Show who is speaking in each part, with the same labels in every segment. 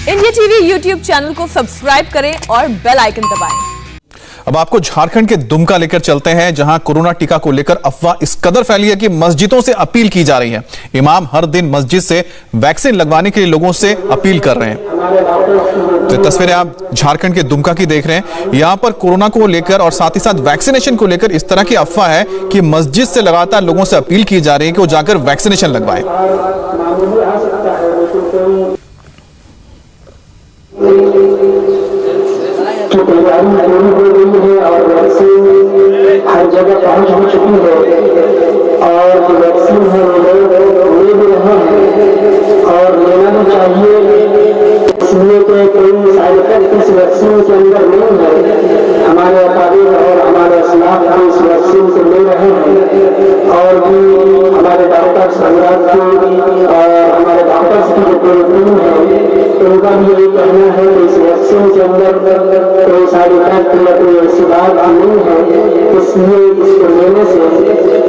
Speaker 1: India TV YouTube channel को subscribe करें और बेल आइकन दबाएं।
Speaker 2: अब आपको झारखंड के दुमका लेकर चलते हैं, जहां कोरोना टीका को लेकर अफवाह इस कदर फैली है कि मस्जिदों से अपील की जा रही है। इमाम हर दिन मस्जिद से वैक्सीन लगवाने के लिए लोगों से अपील कर रहे हैं। तो तस्वीरें आप झारखंड के दुमका की देख रहे हैं। यहां पर कोरोना को लेकर और साथ ही साथ वैक्सीनेशन को लेकर इस तरह की अफवाह है कि मस्जिद से लगातार लोगों से अपील की जा रही है कि वो जाकर वैक्सीनेशन लगवाएं।
Speaker 3: तैयारी पूरी हो गई है और वैक्सीन हर जगह पहुंच हो चुकी है और जो वैक्सीन है वो लोग ले भी रहे हैं और लेना भी चाहिए। इसलिए कोई साइड इफेक्ट इस वैक्सीन के अंदर नहीं है। हमारे अकाबिर और हमारे इस्लाम भी इस वैक्सीन को ले रहे हैं और भी हमारे डॉक्टर संग्राम की और हमारे डॉक्टर्स की जो टीम है उनका भी यही कहना है कि इस वैक्सीन के अंदर कोई साइड इफेक्ट या कोई ऐसी बात नहीं है। इसलिए इसको लेने से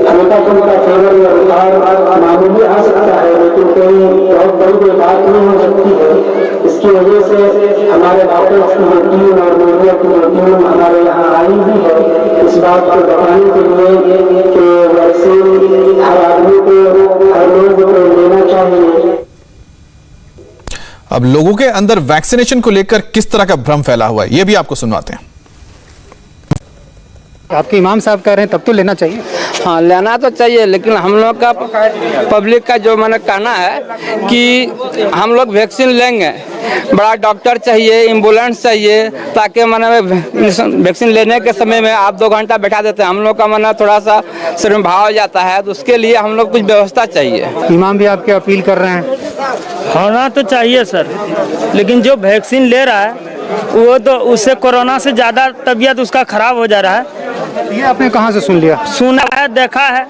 Speaker 3: हल्का फुल्का फेवर या बुखार मामूली आ सकता है, लेकिन कोई बहुत बड़ी बात नहीं हो सकती है। इसकी वजह से हमारे डॉक्टर्स की जो टीम और मीडिया की जो टीम हमारे यहाँ आई भी है इस बात को बताने के लिए कि वैक्सीन हर आदमी को हर लोग को लेना चाहिए।
Speaker 2: अब लोगों के अंदर वैक्सीनेशन को लेकर किस तरह का भ्रम फैला हुआ है, यह भी आपको सुनवाते हैं।
Speaker 4: आपके इमाम साहब कह रहे हैं तब तो लेना चाहिए।
Speaker 5: हाँ, लेना तो चाहिए, लेकिन हम लोग का पब्लिक का जो मैंने कहना है कि हम लोग वैक्सीन लेंगे, बड़ा डॉक्टर चाहिए, एम्बुलेंस चाहिए, ताकि मैंने वैक्सीन लेने के समय में आप 2 घंटा बैठा देते हैं, हम लोग का मैंने थोड़ा सा सिर में भाव हो जाता है, तो उसके लिए हम लोग कुछ व्यवस्था चाहिए।
Speaker 4: इमाम भी आपके अपील कर रहे हैं।
Speaker 6: होना तो चाहिए सर, लेकिन जो वैक्सीन ले रहा है वो तो उससे कोरोना से ज़्यादा तबीयत उसका खराब हो जा रहा है।
Speaker 4: ये आपने कहाँ से सुन लिया?
Speaker 6: सुना है, देखा है।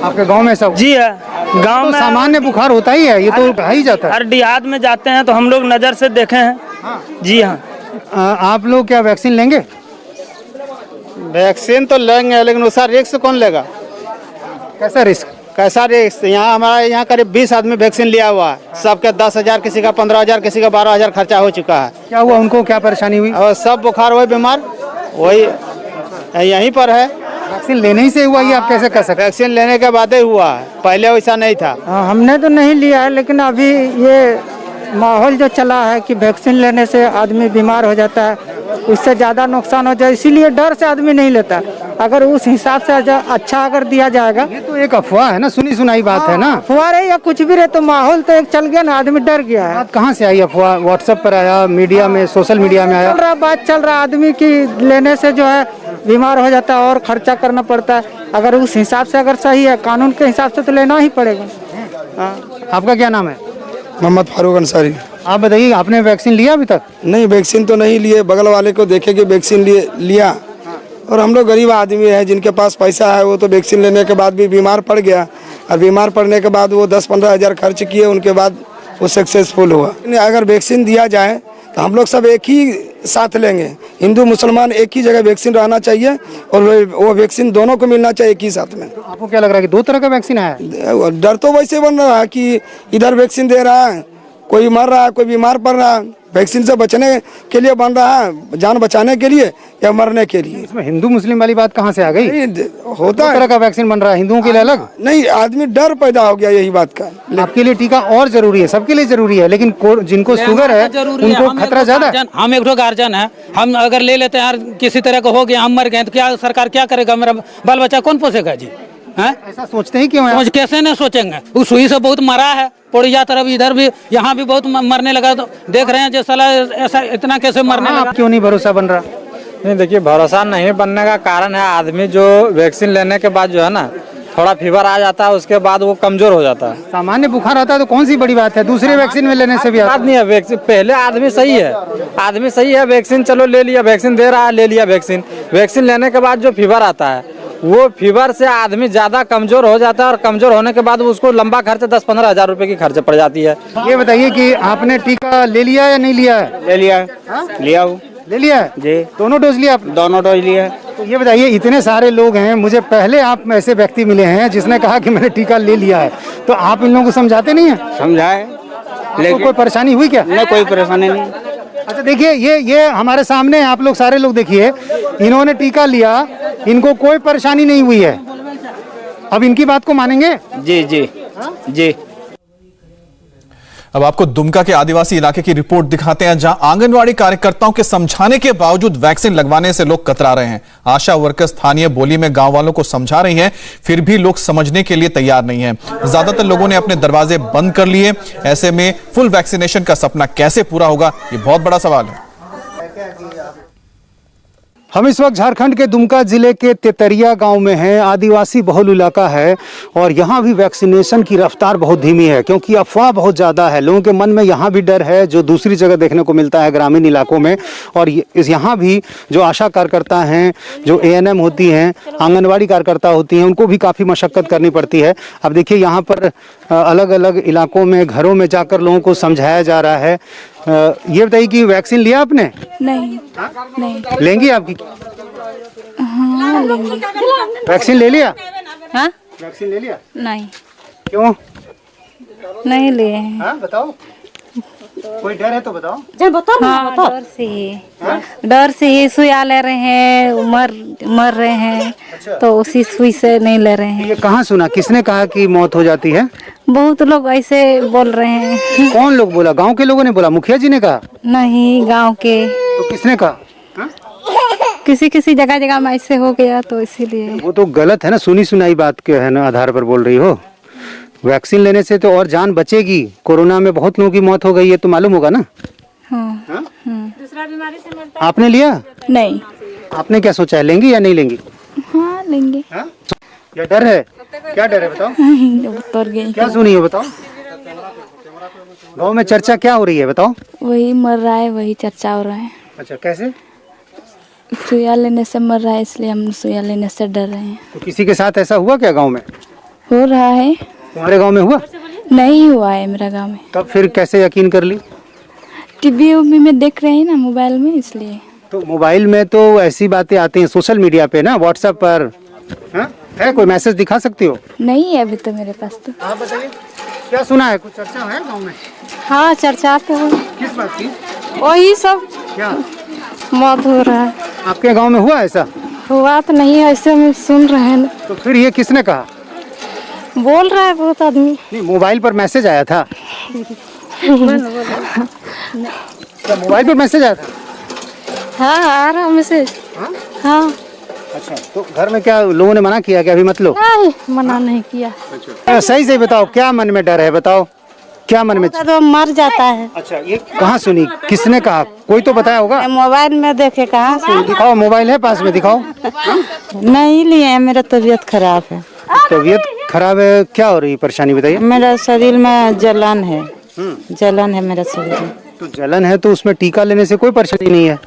Speaker 4: आपके गांव में सब?
Speaker 6: जी है, गांव
Speaker 4: तो
Speaker 6: में
Speaker 4: सामान्य बुखार होता ही है, ये तो कहा ही जाता है।
Speaker 6: हर देहात में जाते हैं तो हम लोग नज़र से देखे हैं। जी हाँ।
Speaker 4: आप लोग क्या वैक्सीन लेंगे?
Speaker 7: वैक्सीन तो लेंगे, लेकिन उसका रिस्क कौन लेगा?
Speaker 4: कैसा रिस्क?
Speaker 7: कैसा रिस्क? यहाँ हमारे यहाँ करीब 20 आदमी वैक्सीन लिया हुआ है, सबके 10,000, किसी का 15,000, किसी का 12,000 खर्चा हो चुका है।
Speaker 4: क्या हुआ उनको, क्या परेशानी हुई?
Speaker 7: और सब बुखार हुए, बीमार वही यहीं पर है।
Speaker 4: वैक्सीन लेने ही से हुआ, ये आप कैसे कर सकते?
Speaker 7: वैक्सीन लेने के बाद ही हुआ है, पहले वैसा नहीं था।
Speaker 8: हमने तो नहीं लिया है, लेकिन अभी ये माहौल जो चला है कि वैक्सीन लेने से आदमी बीमार हो जाता है, उससे ज़्यादा नुकसान हो जाए, इसीलिए डर से आदमी नहीं लेता। अगर उस हिसाब से अच्छा अगर दिया जाएगा।
Speaker 4: ये तो एक अफवाह है ना, सुनी सुनाई बात है ना।
Speaker 8: अफवाह रहे या कुछ भी रहे, तो माहौल तो एक चल गया ना, आदमी डर गया है।
Speaker 4: बात कहाँ से आई अफवाह? व्हाट्सएप पर आया, मीडिया में, सोशल मीडिया में आया?
Speaker 8: बात चल रहा आदमी की लेने से जो है बीमार हो जाता है और खर्चा करना पड़ता है। अगर उस हिसाब से अगर सही है, कानून के हिसाब से तो लेना ही पड़ेगा।
Speaker 4: आपका क्या नाम है?
Speaker 9: मोहम्मद फारूक अंसारी।
Speaker 4: आप बताइए, आपने वैक्सीन लिया अभी तक?
Speaker 9: नहीं, वैक्सीन तो नहीं लिए, बगल वाले को देखे कि वैक्सीन लिया। और हम लोग गरीब आदमी हैं, जिनके पास पैसा है वो तो वैक्सीन लेने के बाद भी बीमार पड़ गया, और बीमार पड़ने के बाद वो 10-15 हज़ार खर्च किए, उनके बाद वो सक्सेसफुल हुआ। अगर वैक्सीन दिया जाए तो हम लोग सब एक ही साथ लेंगे, हिंदू मुसलमान एक ही जगह वैक्सीन रहना चाहिए और वो वैक्सीन दोनों को मिलना चाहिए एक ही साथ में।
Speaker 4: तो आपको क्या लग रहा है कि 2 तरह का वैक्सीन है?
Speaker 9: डर तो वैसे बन रहा है कि इधर वैक्सीन दे रहा है, कोई मर रहा है, कोई बीमार पड़ रहा है। वैक्सीन से बचने के लिए बन रहा है, जान बचाने के लिए या मरने के लिए?
Speaker 4: इसमें हिंदू मुस्लिम वाली बात कहाँ से आ गई?
Speaker 9: होता है, 2
Speaker 4: तरह का वैक्सीन बन रहा है, हिंदुओं के लिए अलग।
Speaker 9: नहीं, आदमी डर पैदा हो गया यही बात का।
Speaker 4: आपके लिए टीका और जरूरी है, सबके लिए जरूरी है, लेकिन जिनको शुगर है उनको खतरा ज्यादा है।
Speaker 10: हम एक गार्जियन है, हम अगर ले लेते हैं यार, किसी तरह का हो गया, हम मर गए तो क्या सरकार क्या करेगा? मेरा बाल बच्चा कौन पोसेगा जी?
Speaker 4: ऐसा सोचते ही क्यों?
Speaker 10: सोच कैसे नहीं सोचेंगे? उस सुई से बहुत मरा है, पोड़िया तरफ इधर भी, यहाँ भी बहुत मरने लगा, तो देख रहे हैं जो साला ऐसा इतना कैसे मरने लगा।
Speaker 4: क्यों नहीं भरोसा बन रहा?
Speaker 11: नहीं, देखिए, भरोसा नहीं बनने का कारण है आदमी जो वैक्सीन लेने के बाद जो है ना, थोड़ा फीवर आ जाता है, उसके बाद वो कमजोर हो जाता है।
Speaker 4: सामान्य बुखार आता है तो कौन सी बड़ी बात है, दूसरे वैक्सीन में लेने से भी
Speaker 11: बात नहीं है। वैक्सीन पहले आदमी सही है, वैक्सीन चलो ले लिया, वैक्सीन दे रहा है, ले लिया वैक्सीन। वैक्सीन लेने के बाद जो फीवर आता है, वो फीवर से आदमी ज्यादा कमजोर हो जाता है, और कमजोर होने के बाद उसको लंबा खर्च 10-15 हज़ार रुपए की खर्च पड़ जाती है।
Speaker 4: ये बताइए कि आपने टीका ले लिया या नहीं लिया है?
Speaker 7: ले लिया,
Speaker 4: ले लिया है जी। दोनों डोज लिया आपने?
Speaker 7: दोनों डोज लिया।
Speaker 4: तो ये बताइए, इतने सारे लोग हैं, मुझे पहले आप ऐसे व्यक्ति मिले हैं जिसने कहा कि मैंने टीका ले लिया है, तो आप इन लोगों को समझाते नहीं है?
Speaker 7: समझाए,
Speaker 4: आपको कोई परेशानी हुई क्या?
Speaker 5: नहीं, कोई परेशानी नहीं।
Speaker 4: अच्छा देखिए, ये हमारे सामने आप लोग सारे लोग देखिए, इन्होंने टीका लिया, इनको कोई परेशानी नहीं हुई है। अब इनकी बात को मानेंगे?
Speaker 5: जी जी जी।
Speaker 2: अब आपको दुमका के आदिवासी इलाके की रिपोर्ट दिखाते हैं, जहां आंगनवाड़ी कार्यकर्ताओं के समझाने के बावजूद वैक्सीन लगवाने से लोग कतरा रहे हैं। आशा वर्कर स्थानीय बोली में गांव वालों को समझा रही हैं, फिर भी लोग समझने के लिए तैयार नहीं हैं। ज्यादातर लोगों ने अपने दरवाजे बंद कर लिए। ऐसे में फुल वैक्सीनेशन का सपना कैसे पूरा होगा, ये बहुत बड़ा सवाल है।
Speaker 4: हम इस वक्त झारखंड के दुमका जिले के तेतरिया गांव में हैं। आदिवासी बहुल इलाका है और यहाँ भी वैक्सीनेशन की रफ्तार बहुत धीमी है, क्योंकि अफवाह बहुत ज़्यादा है। लोगों के मन में यहाँ भी डर है, जो दूसरी जगह देखने को मिलता है ग्रामीण इलाकों में। और यहाँ भी जो आशा कार्यकर्ता हैं, जो ANM होती हैं, आंगनवाड़ी कार्यकर्ता होती हैं, उनको भी काफ़ी मशक्क़त करनी पड़ती है। अब देखिए, यहाँ पर अलग अलग इलाकों में, घरों में जाकर लोगों को समझाया जा रहा है। ये बताइए कि वैक्सीन लिया आपने?
Speaker 12: नहीं। नहीं
Speaker 4: लेंगी आपकी?
Speaker 12: हाँ लेंगे।
Speaker 4: वैक्सीन ले लिया?
Speaker 12: हाँ
Speaker 4: वैक्सीन ले लिया?
Speaker 12: नहीं।
Speaker 4: क्यों
Speaker 12: नहीं लिए हैं।
Speaker 4: हाँ बताओ, कोई डर है तो बताओ।
Speaker 12: हाँ, डर से ही सुइया ले रहे हैं, मर रहे हैं। तो उसी सुई से नहीं ले रहे हैं।
Speaker 4: ये कहाँ सुना, किसने कहा कि मौत हो जाती है?
Speaker 12: बहुत लोग ऐसे बोल रहे हैं।
Speaker 4: कौन लोग बोला? गांव के लोगों ने बोला? मुखिया जी ने कहा?
Speaker 12: नहीं, गांव के।
Speaker 4: तो किसने कहा?
Speaker 12: किसी जगह में ऐसे हो गया तो इसीलिए।
Speaker 4: वो तो गलत है ना, सुनी सुनाई बात के है ना आधार पर बोल रही हो। वैक्सीन लेने से तो और जान बचेगी। कोरोना में बहुत लोगों की मौत हो गई है, तो मालूम होगा ना।
Speaker 12: हाँ। दूसरा बीमारी से मरता।
Speaker 4: आपने लिया?
Speaker 12: नहीं।
Speaker 4: आपने क्या सोचा है, लेंगी या नहीं लेंगी?
Speaker 12: हाँ लेंगे।
Speaker 4: या डर है? क्या डर है बताओ?
Speaker 12: उतर गई।
Speaker 4: क्या सुनी है बताओ? गाँव में चर्चा क्या हो रही है बताओ?
Speaker 12: वही मर रहा है, वही चर्चा हो रहा है।
Speaker 4: अच्छा, कैसे?
Speaker 12: सुइया लेने से मर रहा है, इसलिए हम सुइया लेने से डर रहे हैं।
Speaker 4: तो किसी के साथ ऐसा हुआ क्या गांव में?
Speaker 12: हो रहा है।
Speaker 4: तुम्हारे गांव में हुआ?
Speaker 12: नहीं हुआ है मेरा गांव में।
Speaker 4: तब फिर कैसे यकीन कर ली?
Speaker 12: टीवी में देख रहे हैं ना, मोबाइल में, इसलिए।
Speaker 4: तो मोबाइल में तो ऐसी बातें आती हैं, सोशल मीडिया पे ना, व्हाट्सएप पर। है कोई मैसेज दिखा सकती हो?
Speaker 12: नहीं है अभी तो मेरे पास। तो
Speaker 4: आप बताइए, क्या सुना है? कुछ चर्चा है गाँव में?
Speaker 12: हाँ, चर्चा तो हो।
Speaker 4: किस बात की?
Speaker 12: वही सब
Speaker 4: क्या
Speaker 12: मौत हो रहा है।
Speaker 4: आपके गांव में हुआ ऐसा?
Speaker 12: हुआ तो नहीं है, ऐसे हम सुन रहे हैं।
Speaker 4: तो फिर ये किसने कहा?
Speaker 12: बोल रहा है बहुत आदमी।
Speaker 4: नहीं, मोबाइल पर मैसेज आया था। क्या मोबाइल पर मैसेज आया था?
Speaker 12: हाँ, आ रहा मैसेज। हाँ।
Speaker 4: अच्छा, तो घर में क्या लोगों ने मना किया कि अभी मत लो?
Speaker 12: नहीं, मना नहीं किया।
Speaker 4: अच्छा, सही से बताओ, क्या मन में डर है बताओ? क्या मन में?
Speaker 12: तो मर जाता है।
Speaker 4: अच्छा, ये कहाँ सुनी, किसने कहा? कोई तो बताया होगा।
Speaker 12: मोबाइल में देखे। कहाँ से?
Speaker 4: दिखाओ, मोबाइल है पास में, दिखाओ।
Speaker 12: नहीं लिए, मेरा तबीयत खराब है।
Speaker 4: तबीयत खराब है? क्या हो रही परेशानी बताइए?
Speaker 12: मेरा शरीर में जलन है। जलन है मेरा शरीर में।
Speaker 4: तो जलन है तो उसमें टीका लेने से कोई परेशानी नहीं है?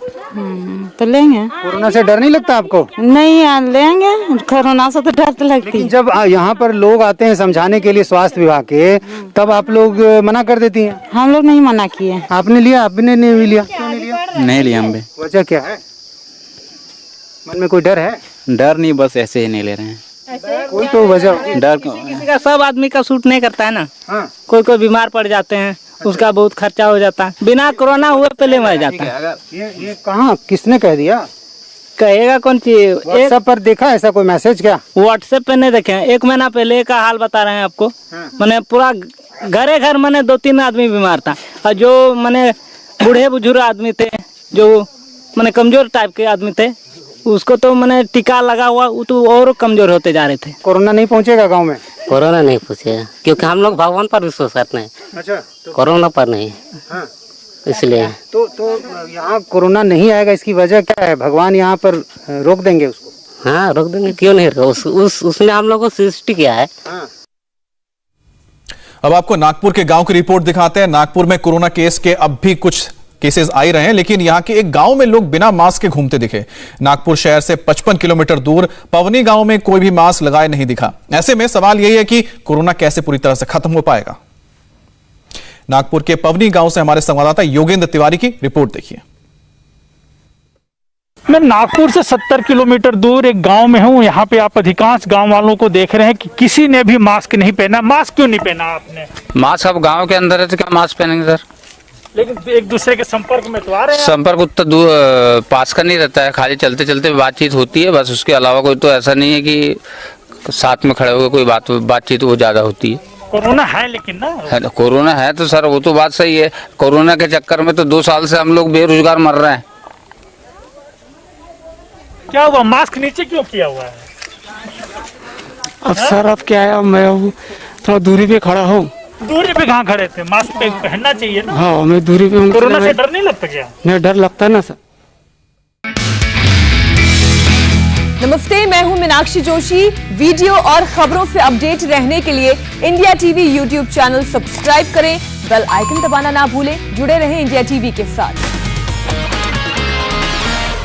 Speaker 12: तो लेंगे।
Speaker 4: कोरोना से डर नहीं लगता आपको?
Speaker 12: नहीं लेंगे, कोरोना से तो डर तो लगती है।
Speaker 4: जब यहाँ पर लोग आते हैं समझाने के लिए स्वास्थ्य विभाग के, तब आप लोग मना कर देती हैं।
Speaker 12: हम लोग नहीं मना किए।
Speaker 4: आपने लिया? आपने नहीं लिया? क्यों नहीं लिया?
Speaker 5: नहीं लिया हम भी।
Speaker 4: वजह क्या है? मन में कोई डर है?
Speaker 5: डर नहीं, बस ऐसे ही नहीं ले रहे हैं।
Speaker 4: कोई तो वजह?
Speaker 5: डर
Speaker 6: किसी का, सब आदमी का सूट नहीं करता है ना।
Speaker 4: हाँ।
Speaker 6: कोई बीमार पड़ जाते हैं, उसका बहुत खर्चा हो जाता है। बिना कोरोना हुए पहले मर जाता है।
Speaker 4: ये कहाँ, किसने कह दिया?
Speaker 6: कहेगा कौन चीज?
Speaker 4: व्हाट्सएप पर देखा ऐसा कोई मैसेज? क्या
Speaker 6: व्हाट्सएप पे नहीं देखे हैं। 1 महीना पहले का हाल बता रहे हैं आपको। मैंने पूरा घरे घर मैंने 2-3 आदमी बीमार था, और जो मैंने बूढ़े बुजुर्ग आदमी थे, जो मैंने कमजोर टाइप के आदमी थे, उसको तो मैंने टीका लगा हुआ, वो तो और कमजोर होते जा रहे थे।
Speaker 4: कोरोना नहीं पहुंचेगा गांव में?
Speaker 13: कोरोना नहीं पहुंचेगा, क्योंकि हम लोग भगवान पर विश्वास करते हैं।
Speaker 4: अच्छा,
Speaker 13: कोरोना पर नहीं।
Speaker 4: हाँ।
Speaker 13: इसलिए
Speaker 4: तो यहाँ कोरोना नहीं आएगा, इसकी वजह क्या है? भगवान यहाँ पर रोक देंगे उसको?
Speaker 13: हाँ, रोक देंगे, क्यों नहीं रोक? उसने हम लोग को सृष्टि किया है।
Speaker 2: अब आपको नागपुर के गांव की रिपोर्ट दिखाते हैं। नागपुर में कोरोना केस के अब भी कुछ केसेस आ ही रहे हैं, लेकिन यहां के एक गांव में लोग बिना मास्क के घूमते दिखे। नागपुर शहर से 55 किलोमीटर दूर पवनी गांव में कोई भी मास्क लगाए नहीं दिखा। ऐसे में सवाल यही है कि कोरोना कैसे पूरी तरह से खत्म हो पाएगा। नागपुर के पवनी गांव से हमारे संवाददाता योगेंद्र तिवारी की रिपोर्ट देखिए।
Speaker 14: मैं नागपुर से 70 किलोमीटर दूर एक गांव में हूं। यहाँ पे आप अधिकांश गांव वालों को देख रहे हैं कि किसी ने भी मास्क नहीं पहना। मास्क क्यों नहीं पहना आपने?
Speaker 5: मास्क अब गांव के अंदर है तो क्या मास्क पहनेंगे सर?
Speaker 14: लेकिन एक दूसरे के संपर्क में तो आ रहे हैं।
Speaker 5: संपर्क उतना पास का नहीं रहता है, खाली चलते चलते बातचीत होती है बस। उसके अलावा कोई तो ऐसा नहीं है कि साथ में खड़े होकर कोई बातचीत वो ज्यादा होती है।
Speaker 14: कोरोना है लेकिन ना
Speaker 5: है, कोरोना है तो सर वो तो बात सही है। कोरोना के चक्कर में तो 2 साल से हम लोग बेरोजगार मर रहे हैं।
Speaker 14: क्या हुआ, मास्क नीचे क्यों किया हुआ है?
Speaker 15: अब सर अब क्या है, मैं थोड़ा दूरी पे खड़ा हूँ।
Speaker 14: दूरी पे कहाँ खड़े थे? मास्क पहनना चाहिए ना।
Speaker 15: हाँ मैं दूरी पे हूँ।
Speaker 14: कोरोना से डर नहीं लगता क्या?
Speaker 15: नहीं, डर लगता है ना सर।
Speaker 1: नमस्ते, मैं हूं मीनाक्षी जोशी। वीडियो और खबरों से अपडेट रहने के लिए India TV YouTube channel subscribe करें, बेल आइकन दबाना ना भूलें। जुड़े रहें इंडिया टीवी के साथ।